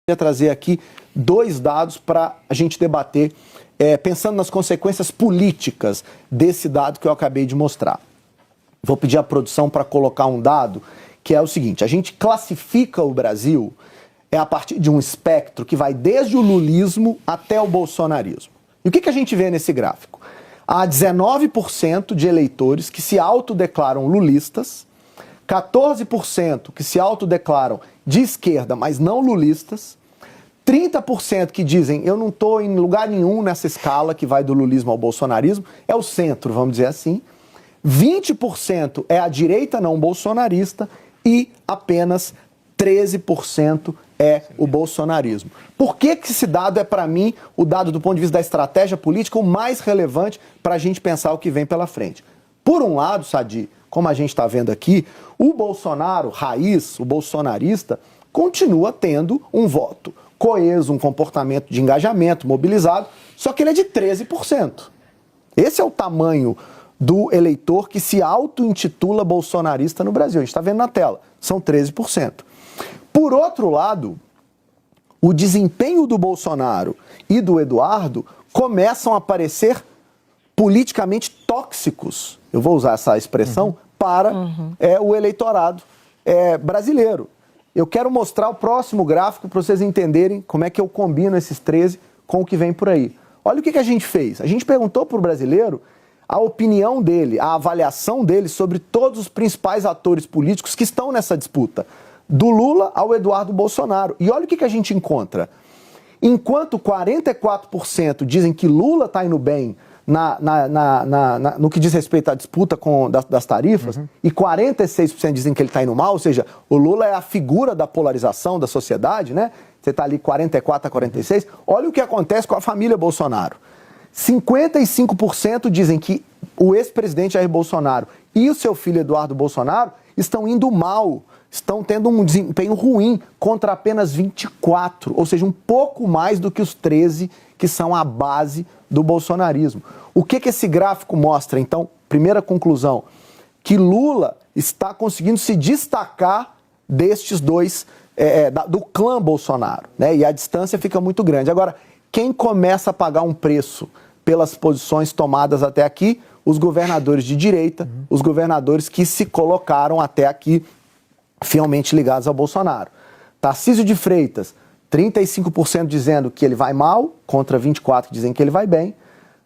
queria trazer aqui dois dados para a gente debater, pensando nas consequências políticas desse dado que eu acabei de mostrar. Vou pedir à produção para colocar um dado que é o seguinte: a gente classifica o Brasil a partir de um espectro que vai desde o lulismo até o bolsonarismo. E o que a gente vê nesse gráfico? Há 19% de eleitores que se autodeclaram lulistas, 14% que se autodeclaram de esquerda, mas não lulistas, 30% que dizem eu não estou em lugar nenhum nessa escala que vai do lulismo ao bolsonarismo, é o centro, vamos dizer assim, 20% é a direita não bolsonarista e apenas 13% é o bolsonarismo. Por que esse dado é, para mim, o dado do ponto de vista da estratégia política, o mais relevante para a gente pensar o que vem pela frente? Por um lado, Sadi, como a gente está vendo aqui, o Bolsonaro, raiz, o bolsonarista, continua tendo um voto coeso, um comportamento de engajamento, mobilizado, só que ele é de 13%. Esse é o tamanho do eleitor que se auto-intitula bolsonarista no Brasil. A gente está vendo na tela, são 13%. Por outro lado, o desempenho do Bolsonaro e do Eduardo começam a aparecer politicamente tóxicos, eu vou usar essa expressão, para o eleitorado brasileiro. Eu quero mostrar o próximo gráfico para vocês entenderem como é que eu combino esses 13 com o que vem por aí. Olha o que a gente fez. A gente perguntou para o brasileiro a opinião dele, a avaliação dele sobre todos os principais atores políticos que estão nessa disputa, do Lula ao Eduardo Bolsonaro. E olha o que a gente encontra. Enquanto 44% dizem que Lula está indo bem no que diz respeito à disputa das tarifas, e 46% dizem que ele está indo mal, ou seja, o Lula é a figura da polarização da sociedade, né? Você está ali 44 a 46. Olha o que acontece com a família Bolsonaro. 55% dizem que o ex-presidente Jair Bolsonaro e o seu filho Eduardo Bolsonaro estão indo mal, estão tendo um desempenho ruim, contra apenas 24%, ou seja, um pouco mais do que os 13% que são a base do bolsonarismo. O que esse gráfico mostra, então? Primeira conclusão, que Lula está conseguindo se destacar destes dois, do clã Bolsonaro, né? E a distância fica muito grande. Agora, quem começa a pagar um preço pelas posições tomadas até aqui? Os governadores de direita, os governadores que se colocaram até aqui fielmente ligados ao Bolsonaro. Tarcísio de Freitas, 35% dizendo que ele vai mal, contra 24% que dizem que ele vai bem.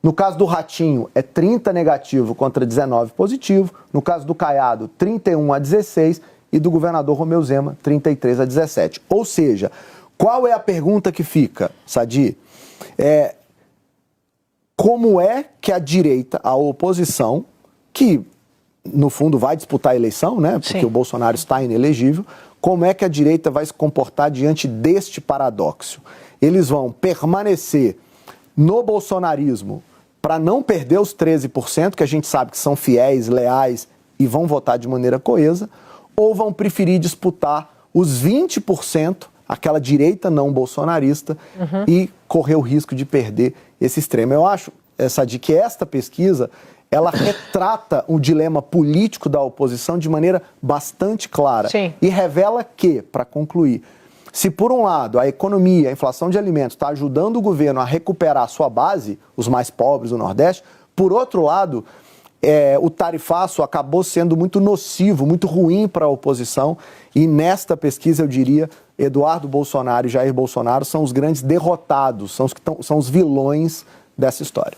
No caso do Ratinho, é 30% negativo contra 19% positivo. No caso do Caiado, 31% a 16%. E do governador Romeu Zema, 33% a 17%. Ou seja, qual é a pergunta que fica, Sadi? Como é que a direita, a oposição, que no fundo vai disputar a eleição, né? Porque Sim. O Bolsonaro está inelegível, como é que a direita vai se comportar diante deste paradoxo? Eles vão permanecer no bolsonarismo para não perder os 13%, que a gente sabe que são fiéis, leais e vão votar de maneira coesa, ou vão preferir disputar os 20%, aquela direita não bolsonarista, e correr o risco de perder esse extremo. Eu acho, Sadi, que esta pesquisa ela retrata o dilema político da oposição de maneira bastante clara. Sim. E revela que, para concluir, se por um lado a economia, a inflação de alimentos está ajudando o governo a recuperar a sua base, os mais pobres do Nordeste, por outro lado, o tarifaço acabou sendo muito nocivo, muito ruim para a oposição, e nesta pesquisa eu diria Eduardo Bolsonaro e Jair Bolsonaro são os grandes derrotados, são os vilões dessa história.